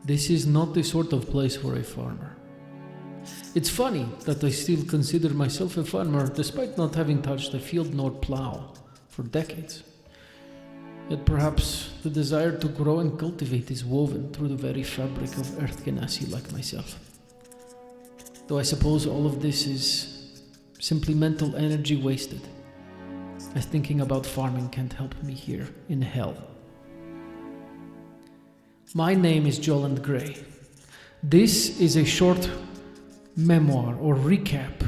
This is not the sort of place for a farmer. It's funny that I still consider myself a farmer despite not having touched a field nor plow for decades. Yet perhaps the desire to grow and cultivate is woven through the very fabric of Earth Genasi like myself. Though I suppose all of this is simply mental energy wasted, as thinking about farming can't help me here in hell. My name is Joland Grei. This is a short memoir or recap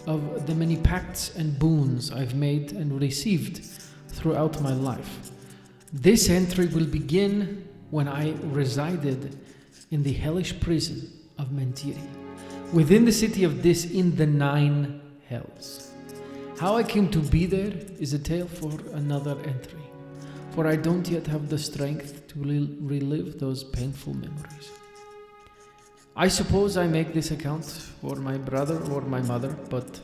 of the many pacts and boons I've made and received throughout my life. This entry will begin when I resided in the hellish prison of Mentiri, within the city of Dis in the 9 hells. How I came to be there is a tale for another entry, for I don't yet have the strength to relive those painful memories. I suppose I make this account for my brother or my mother, but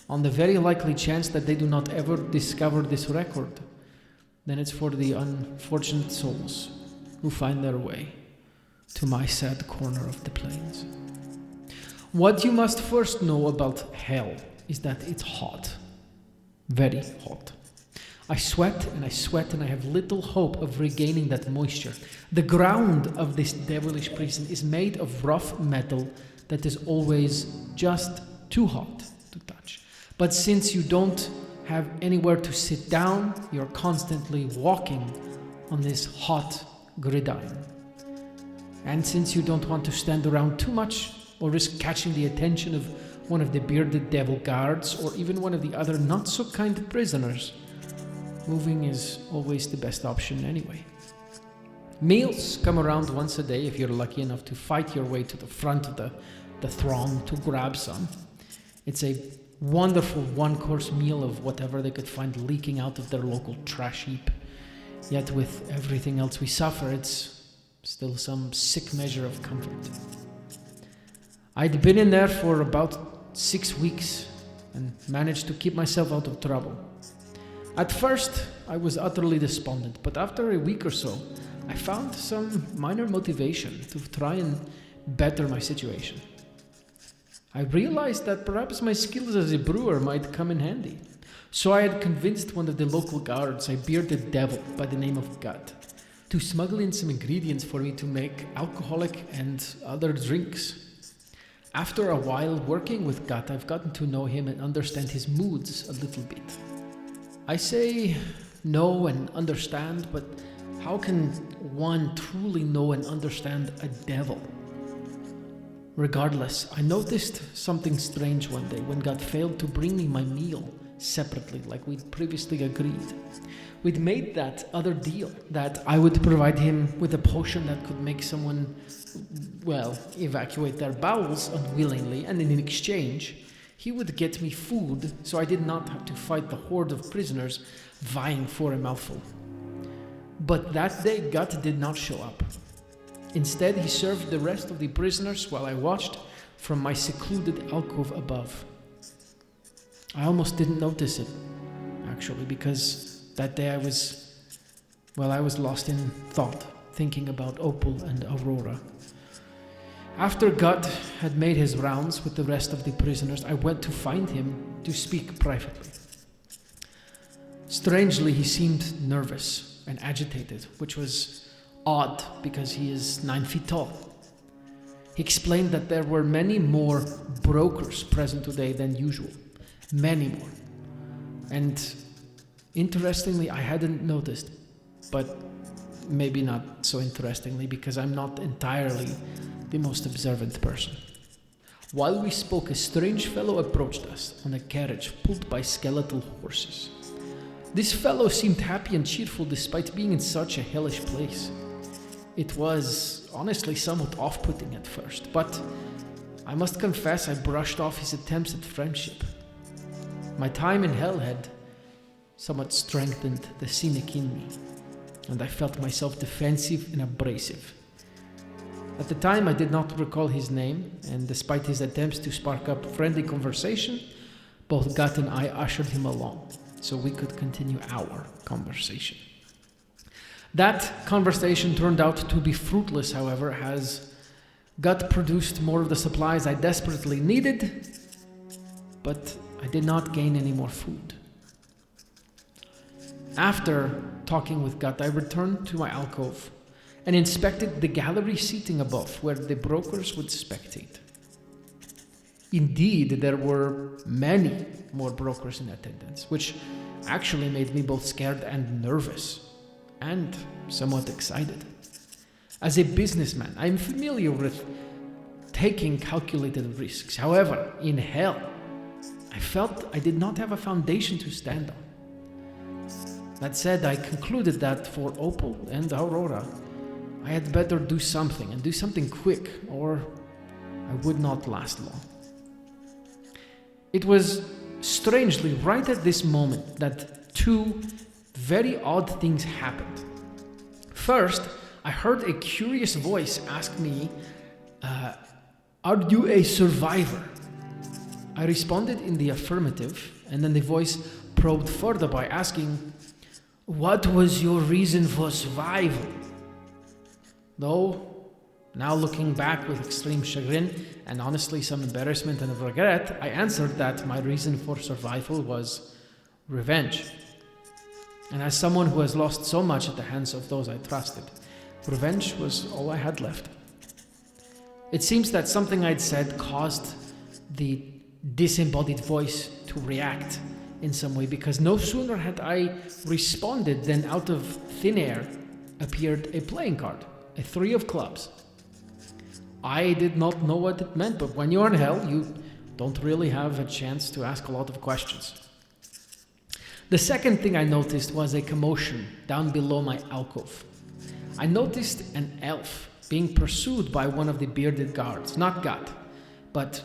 on the very likely chance that they do not ever discover this record, then it's for the unfortunate souls who find their way to my sad corner of the plains. What you must first know about hell is that it's hot, very hot. I sweat and I sweat and I have little hope of regaining that moisture. The ground of this devilish prison is made of rough metal that is always just too hot to touch. But since you don't have anywhere to sit down, you're constantly walking on this hot gridiron. And since you don't want to stand around too much or risk catching the attention of one of the bearded devil guards or even one of the other not so kind prisoners, moving is always the best option anyway. Meals come around once a day if you're lucky enough to fight your way to the front of the throng to grab some. It's a wonderful one-course meal of whatever they could find leaking out of their local trash heap. Yet with everything else we suffer, it's still some sick measure of comfort. I'd been in there for about 6 weeks and managed to keep myself out of trouble. At first, I was utterly despondent, but after a week or so, I found some minor motivation to try and better my situation. I realized that perhaps my skills as a brewer might come in handy. So I had convinced one of the local guards, a bearded devil by the name of Gut, to smuggle in some ingredients for me to make alcoholic and other drinks. After a while working with Gut, I've gotten to know him and understand his moods a little bit. I say know and understand, but how can one truly know and understand a devil? Regardless, I noticed something strange one day when God failed to bring me my meal separately like we'd previously agreed. We'd made that other deal that I would provide him with a potion that could make someone, evacuate their bowels unwillingly, and in exchange, he would get me food so I did not have to fight the horde of prisoners vying for a mouthful. But that day, Gut did not show up. Instead, he served the rest of the prisoners while I watched from my secluded alcove above. I almost didn't notice it, actually, because that day I was lost in thought, thinking about Opal and Aurora. After Gut had made his rounds with the rest of the prisoners, I went to find him to speak privately. Strangely, he seemed nervous and agitated, which was odd because he is 9 feet tall. He explained that there were many more brokers present today than usual. Many more. And interestingly, I hadn't noticed, but maybe not so interestingly because I'm not entirely the most observant person. While we spoke, a strange fellow approached us on a carriage pulled by skeletal horses. This fellow seemed happy and cheerful despite being in such a hellish place. It was honestly somewhat off-putting at first, but I must confess I brushed off his attempts at friendship. My time in hell had somewhat strengthened the cynic in me, and I felt myself defensive and abrasive. At the time, I did not recall his name, and despite his attempts to spark up friendly conversation, both Gut and I ushered him along so we could continue our conversation. That conversation turned out to be fruitless, however, as Gut produced more of the supplies I desperately needed, but I did not gain any more food. After talking with Gut, I returned to my alcove and inspected the gallery seating above, where the brokers would spectate. Indeed, there were many more brokers in attendance, which actually made me both scared and nervous, and somewhat excited. As a businessman, I'm familiar with taking calculated risks. However, in hell, I felt I did not have a foundation to stand on. That said, I concluded that for Opal and Aurora, I had better do something, and do something quick, or I would not last long. It was strangely right at this moment that two very odd things happened. First, I heard a curious voice ask me, "Are you a survivor?" I responded in the affirmative, and then the voice probed further by asking, "What was your reason for survival?" Though, now looking back with extreme chagrin and honestly some embarrassment and regret, I answered that my reason for survival was revenge. And as someone who has lost so much at the hands of those I trusted, revenge was all I had left. It seems that something I'd said caused the disembodied voice to react in some way, because no sooner had I responded than out of thin air appeared a playing card, a 3 of clubs. I did not know what it meant, but when you're in hell, you don't really have a chance to ask a lot of questions. The second thing I noticed was a commotion down below my alcove. I noticed an elf being pursued by one of the bearded guards, not Gut, but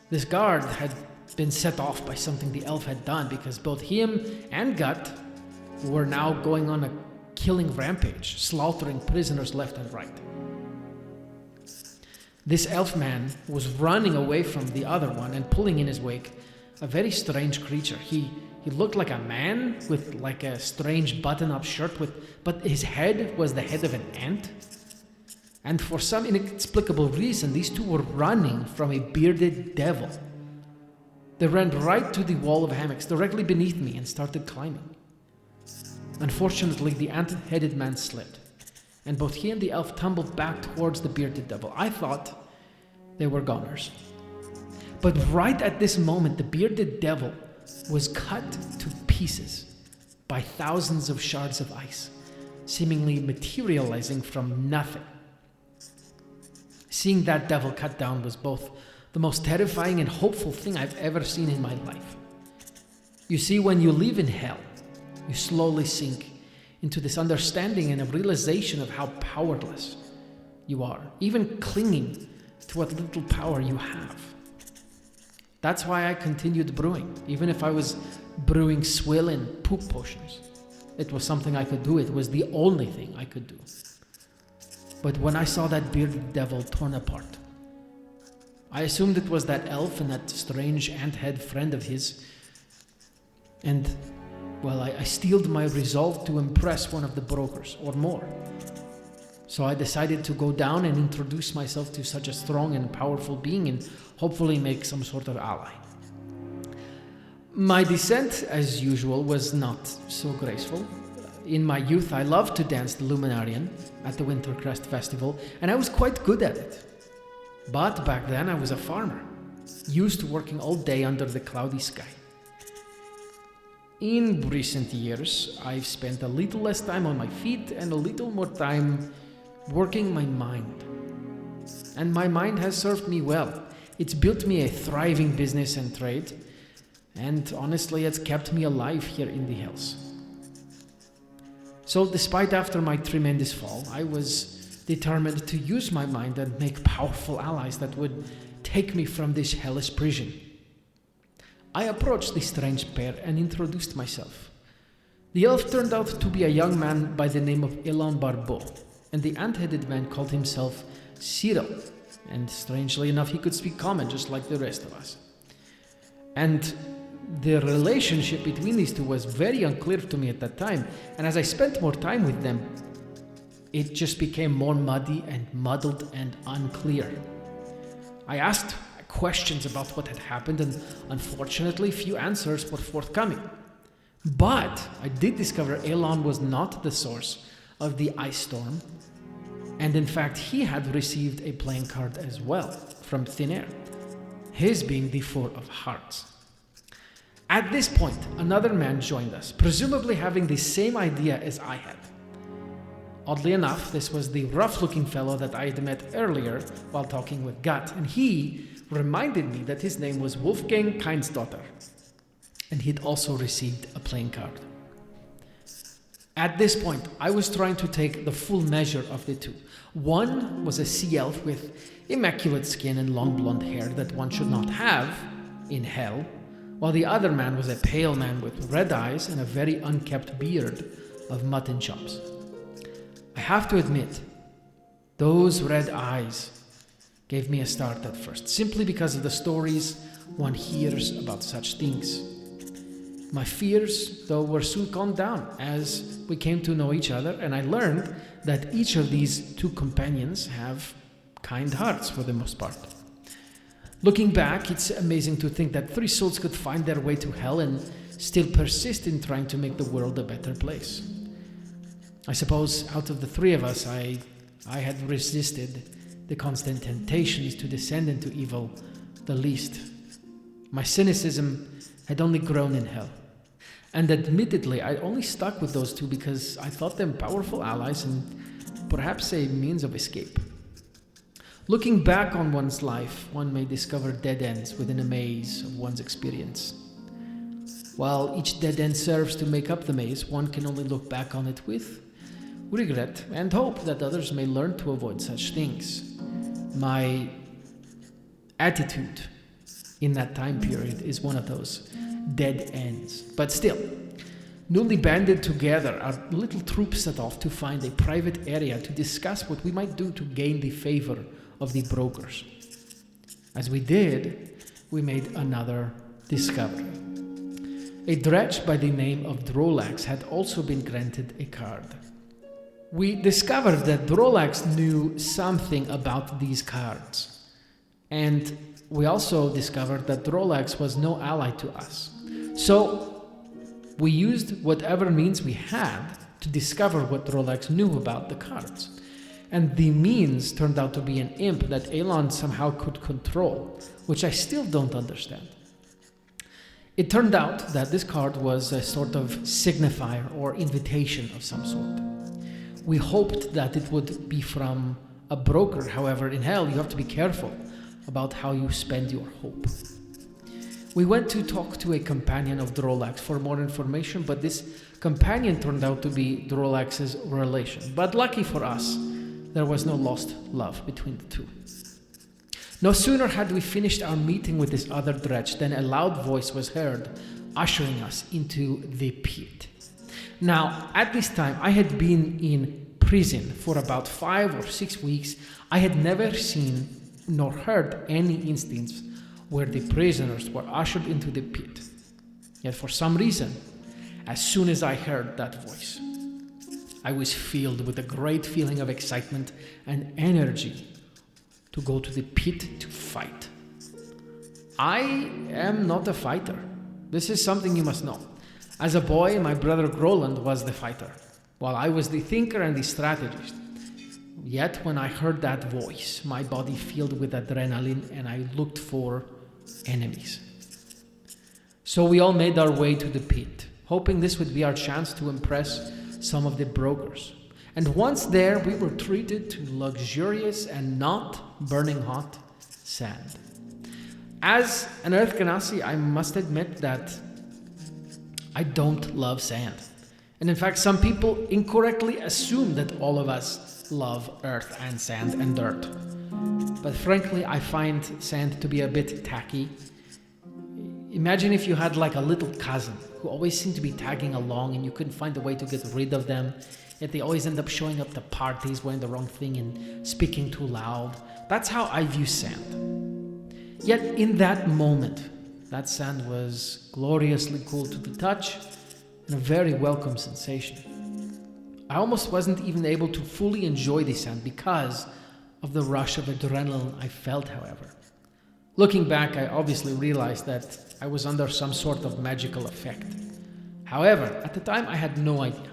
this guard had been set off by something the elf had done, because both him and Gut were now going on a killing rampage, slaughtering prisoners left and right. This elf man was running away from the other one and pulling in his wake a very strange creature. He looked like a man with like a strange button-up shirt, but his head was the head of an ant. And for some inexplicable reason, these two were running from a bearded devil. They ran right to the wall of hammocks directly beneath me and started climbing. Unfortunately, the ant-headed man slipped, and both he and the elf tumbled back towards the bearded devil. I thought they were goners. But right at this moment, the bearded devil was cut to pieces by thousands of shards of ice, seemingly materializing from nothing. Seeing that devil cut down was both the most terrifying and hopeful thing I've ever seen in my life. You see, when you live in hell, you slowly sink into this understanding and a realization of how powerless you are, even clinging to what little power you have. That's why I continued brewing, even if I was brewing swill and poop potions. It was something I could do. It was the only thing I could do. But when I saw that bearded devil torn apart, I assumed it was that elf and that strange ant-head friend of his. And, well, I steeled my resolve to impress one of the brokers, or more. So I decided to go down and introduce myself to such a strong and powerful being and hopefully make some sort of ally. My descent, as usual, was not so graceful. In my youth, I loved to dance the Luminarian at the Wintercrest Festival, and I was quite good at it. But back then, I was a farmer, used to working all day under the cloudy sky. In recent years, I've spent a little less time on my feet and a little more time working my mind. And my mind has served me well. It's built me a thriving business and trade, and honestly, it's kept me alive here in the hills. So despite after my tremendous fall, I was determined to use my mind and make powerful allies that would take me from this hellish prison. I approached the strange pair and introduced myself. The elf turned out to be a young man by the name of Ilan Barbeau, and the ant-headed man called himself Cyril, and strangely enough, he could speak common just like the rest of us. And the relationship between these two was very unclear to me at that time, and as I spent more time with them, it just became more muddy and muddled and unclear. I asked questions about what had happened, and unfortunately few answers were forthcoming. But I did discover Elon was not the source of the ice storm, and in fact he had received a playing card as well from thin air, his being the Four of Hearts. At this point, another man joined us, presumably having the same idea as I had. Oddly enough, this was the rough-looking fellow that I had met earlier while talking with Gut, and he reminded me that his name was Wolfgang Keinsdotter, and he'd also received a playing card. At this point, I was trying to take the full measure of the two. One was a sea elf with immaculate skin and long blonde hair that one should not have in hell, while the other man was a pale man with red eyes and a very unkempt beard of mutton chops. I have to admit, those red eyes gave me a start at first, simply because of the stories one hears about such things. My fears, though, were soon calmed down as we came to know each other, and I learned that each of these two companions have kind hearts for the most part. Looking back, it's amazing to think that three souls could find their way to hell and still persist in trying to make the world a better place. I suppose out of the three of us, I had resisted the constant temptations to descend into evil the least. My cynicism had only grown in hell. And admittedly, I only stuck with those two because I thought them powerful allies and perhaps a means of escape. Looking back on one's life, one may discover dead ends within a maze of one's experience. While each dead end serves to make up the maze, one can only look back on it with regret and hope that others may learn to avoid such things. My attitude in that time period is one of those dead ends. But still, newly banded together, our little troop set off to find a private area to discuss what we might do to gain the favor of the brokers. As we did, we made another discovery. A dredge by the name of Drolax had also been granted a card. We discovered that Drolax knew something about these cards, and we also discovered that Drolax was no ally to us. So we used whatever means we had to discover what Drolax knew about the cards. And the means turned out to be an imp that Elon somehow could control, which I still don't understand. It turned out that this card was a sort of signifier or invitation of some sort. We hoped that it would be from a broker. However, in hell, you have to be careful about how you spend your hope. We went to talk to a companion of Drolax for more information, but this companion turned out to be Drolax's relation. But lucky for us, there was no lost love between the two. No sooner had we finished our meeting with this other dredge than a loud voice was heard, ushering us into the pit. Now, at this time, I had been in prison for about 5 or 6 weeks. I had never seen nor heard any instance where the prisoners were ushered into the pit. Yet for some reason, as soon as I heard that voice, I was filled with a great feeling of excitement and energy to go to the pit to fight. I am not a fighter. This is something you must know. As a boy, my brother Roland was the fighter, while I was the thinker and the strategist. Yet when I heard that voice, my body filled with adrenaline and I looked for enemies. So we all made our way to the pit, hoping this would be our chance to impress some of the brokers. And once there, we were treated to luxurious and not burning hot sand. As an Earth Ganassi, I must admit that I don't love sand. And in fact, some people incorrectly assume that all of us love earth and sand and dirt. But frankly, I find sand to be a bit tacky. Imagine if you had like a little cousin who always seemed to be tagging along and you couldn't find a way to get rid of them, yet they always end up showing up to parties wearing the wrong thing and speaking too loud. That's how I view sand. Yet in that moment, that sand was gloriously cool to the touch and a very welcome sensation. I almost wasn't even able to fully enjoy the sound because of the rush of adrenaline I felt, however. Looking back, I obviously realized that I was under some sort of magical effect. However, at the time I had no idea.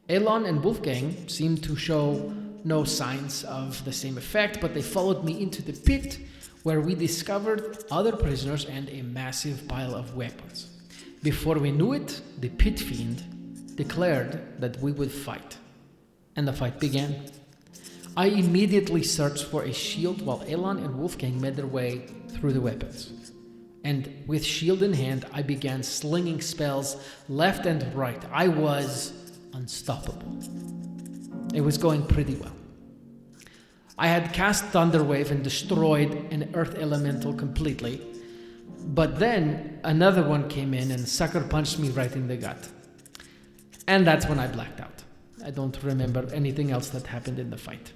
Elon and Wolfgang seemed to show no signs of the same effect, but they followed me into the pit where we discovered other prisoners and a massive pile of weapons. Before we knew it, the pit fiend declared that we would fight. And the fight began. I immediately searched for a shield while Elon and Wolfgang made their way through the weapons. And with shield in hand, I began slinging spells left and right. I was unstoppable. It was going pretty well. I had cast Thunderwave and destroyed an earth elemental completely, but then another one came in and sucker punched me right in the gut. And that's when I blacked out. I don't remember anything else that happened in the fight.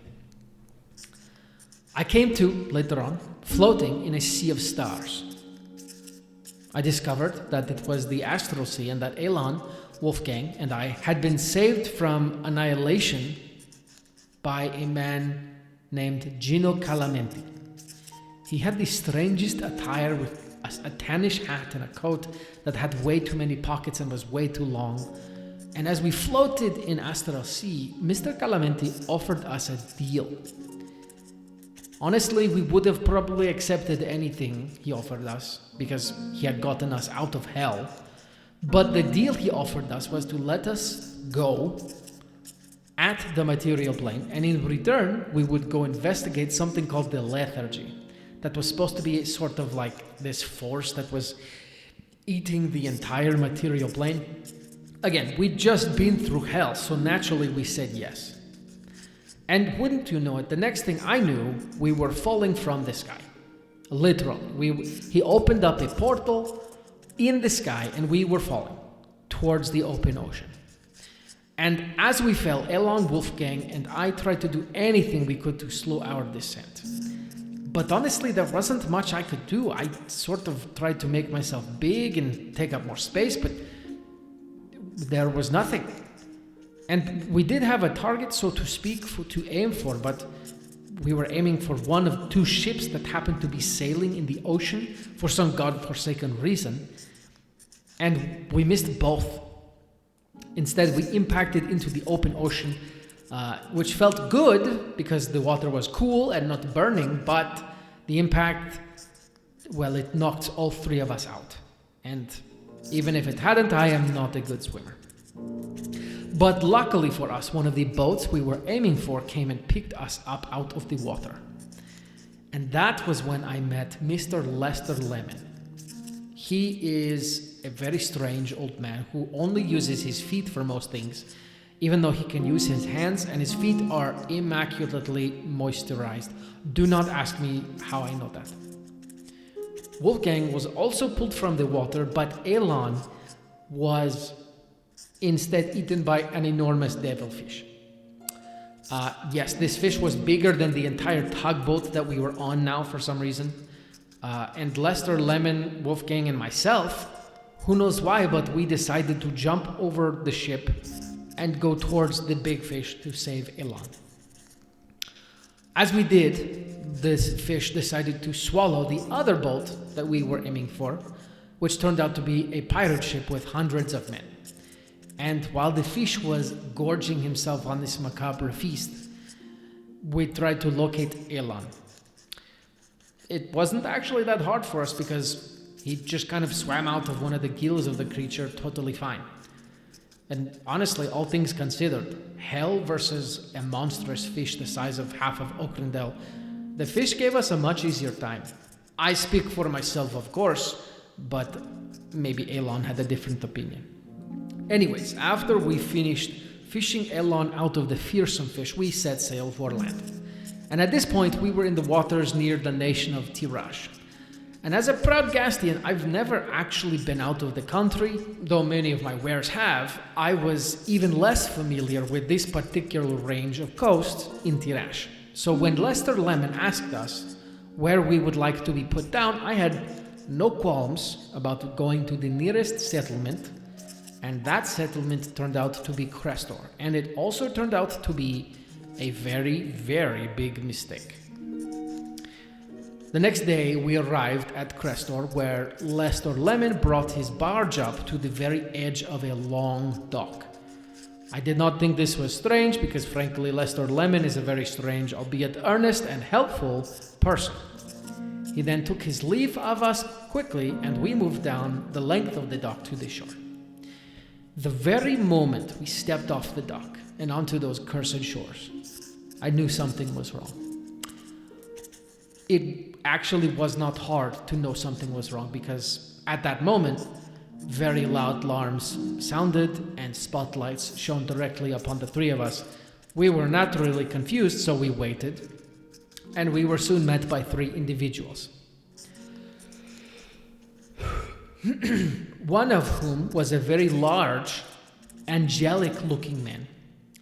I came to, later on, floating in a sea of stars. I discovered that it was the Astral Sea and that Elon, Wolfgang, and I had been saved from annihilation by a man named Gino Calamenti. He had the strangest attire with a tannish hat and a coat that had way too many pockets and was way too long. And as we floated in Astral Sea, Mr. Calamenti offered us a deal. Honestly, we would have probably accepted anything he offered us because he had gotten us out of hell. But the deal he offered us was to let us go at the material plane, and in return, we would go investigate something called the lethargy. That was supposed to be a sort of like this force that was eating the entire material plane. Again, we'd just been through hell, so naturally we said yes. And wouldn't you know it, the next thing I knew, we were falling from the sky. Literally. He opened up a portal in the sky and we were falling towards the open ocean. And as we fell, Elon, Wolfgang, and I tried to do anything we could to slow our descent. But honestly, there wasn't much I could do. I sort of tried to make myself big and take up more space, but there was nothing. And we did have a target, so to speak, to aim for, but we were aiming for one of two ships that happened to be sailing in the ocean for some godforsaken reason. And we missed both. Instead, we impacted into the open ocean, which felt good because the water was cool and not burning, but the impact, well, it knocked all three of us out. And even if it hadn't, I am not a good swimmer. But luckily for us, one of the boats we were aiming for came and picked us up out of the water. And that was when I met Mr. Lester Lemon. He is a very strange old man who only uses his feet for most things, even though he can use his hands, and his feet are immaculately moisturized. Do not ask me how I know that. Wolfgang was also pulled from the water, but Elon was instead eaten by an enormous devilfish. Yes, this fish was bigger than the entire tugboat that we were on now for some reason. And Lester, Lemon, Wolfgang, and myself, who knows why, but we decided to jump over the ship and go towards the big fish to save Elon. As we did, this fish decided to swallow the other boat that we were aiming for, which turned out to be a pirate ship with hundreds of men. And while the fish was gorging himself on this macabre feast, we tried to locate Elon. It wasn't actually that hard for us because he just kind of swam out of one of the gills of the creature totally fine. And honestly, all things considered, hell versus a monstrous fish the size of half of Oaklandale, the fish gave us a much easier time. I speak for myself, of course, but maybe Elon had a different opinion. Anyways, after we finished fishing Elon out of the fearsome fish, we set sail for land. And at this point, we were in the waters near the nation of Tirash. And as a proud Gastian, I've never actually been out of the country, though many of my wares have. I was even less familiar with this particular range of coast in Tirash. So when Lester Lemon asked us where we would like to be put down, I had no qualms about going to the nearest settlement And that settlement turned out to be Crestor. And it also turned out to be a very, very big mistake. The next day, we arrived at Crestor, where Lester Lemon brought his barge up to the very edge of a long dock. I did not think this was strange because, frankly, Lester Lemon is a very strange, albeit earnest and helpful person. He then took his leave of us quickly, and we moved down the length of the dock to the shore. The very moment we stepped off the dock and onto those cursed shores, I knew something was wrong. It actually was not hard to know something was wrong because at that moment, very loud alarms sounded and spotlights shone directly upon the three of us. We were naturally confused, so we waited, and we were soon met by three individuals. One of whom was a very large, angelic-looking man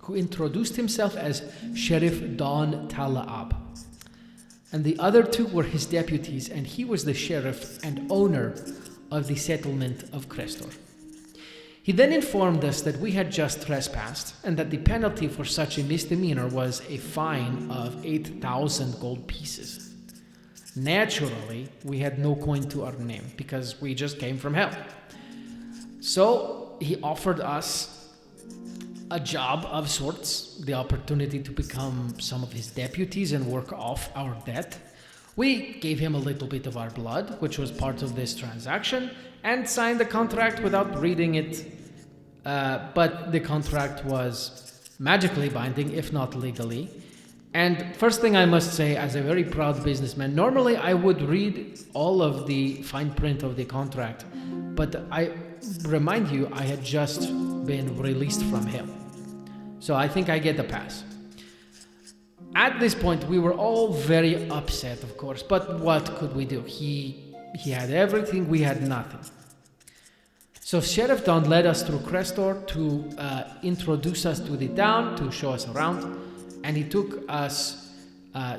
who introduced himself as Sheriff Don Talaab. And the other two were his deputies, and he was the sheriff and owner of the settlement of Crestor. He then informed us that we had just trespassed, and that the penalty for such a misdemeanor was a fine of 8,000 gold pieces. Naturally, we had no coin to our name, because we just came from hell. So he offered us a job of sorts, the opportunity to become some of his deputies and work off our debt. We gave him a little bit of our blood, which was part of this transaction, and signed the contract without reading it. But the contract was magically binding, if not legally. And first thing I must say, as a very proud businessman, normally I would read all of the fine print of the contract, but I remind you, I had just been released from hell. So I think I get a pass. At this point, we were all very upset, of course, but what could we do? He had everything, we had nothing. So Sheriff Don led us through Crestor to introduce us to the town, to show us around, and he took us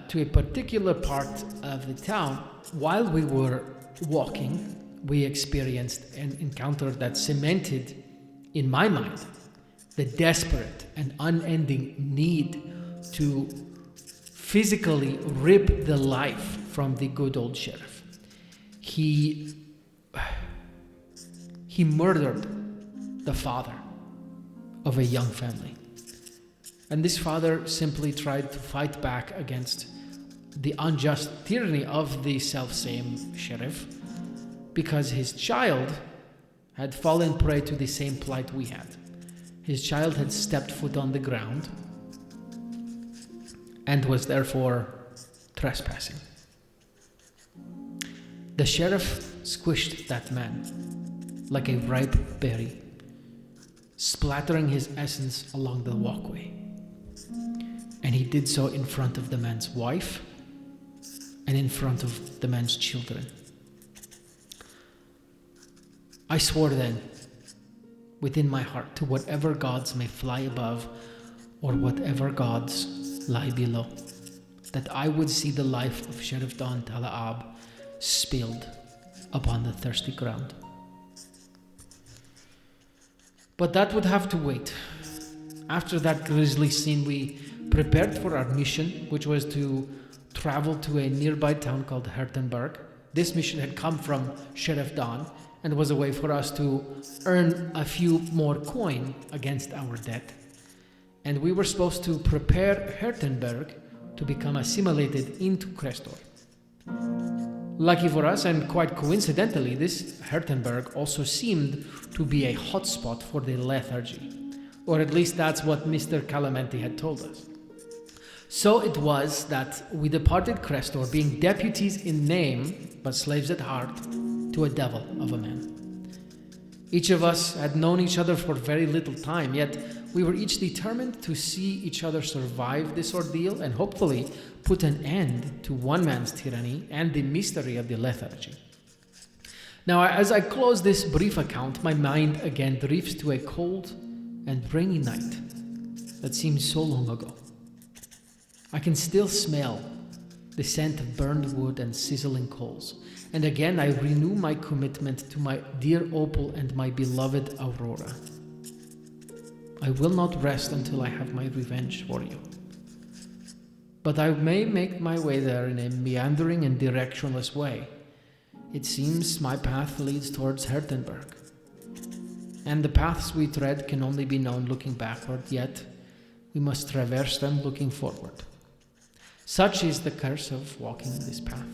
to a particular part of the town. While we were walking, we experienced an encounter that cemented in my mind the desperate and unending need to physically rip the life from the good old sheriff. He murdered the father of a young family. And this father simply tried to fight back against the unjust tyranny of the selfsame sheriff because his child had fallen prey to the same plight we had. His child had stepped foot on the ground and was therefore trespassing. The sheriff squished that man like a ripe berry, splattering his essence along the walkway. And he did so in front of the man's wife and in front of the man's children. I swore then, within my heart, to whatever gods may fly above or whatever gods lie below, that I would see the life of Sheriff Don Talaab spilled upon the thirsty ground. But that would have to wait. After that grisly scene, we prepared for our mission, which was to travel to a nearby town called Hertenberg. This mission had come from Sheriff Don and was a way for us to earn a few more coin against our debt. And we were supposed to prepare Hertenberg to become assimilated into Crestor. Lucky for us, and quite coincidentally, this Hertenberg also seemed to be a hotspot for the lethargy. Or at least that's what Mr. Calamenti had told us. So it was that we departed Crestor, being deputies in name, but slaves at heart, to a devil of a man. Each of us had known each other for very little time, yet we were each determined to see each other survive this ordeal and hopefully put an end to one man's tyranny and the mystery of the lethargy. Now, as I close this brief account, my mind again drifts to a cold and rainy night that seems so long ago. I can still smell the scent of burned wood and sizzling coals, and again I renew my commitment to my dear Opal and my beloved Aurora. I will not rest until I have my revenge for you. But I may make my way there in a meandering and directionless way. It seems my path leads towards Hertenberg. And the paths we tread can only be known looking backward, yet we must traverse them looking forward. Such is the curse of walking this path.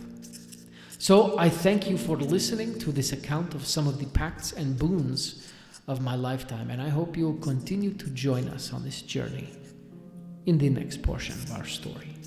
So I thank you for listening to this account of some of the pacts and boons of my lifetime, and I hope you'll continue to join us on this journey in the next portion of our story.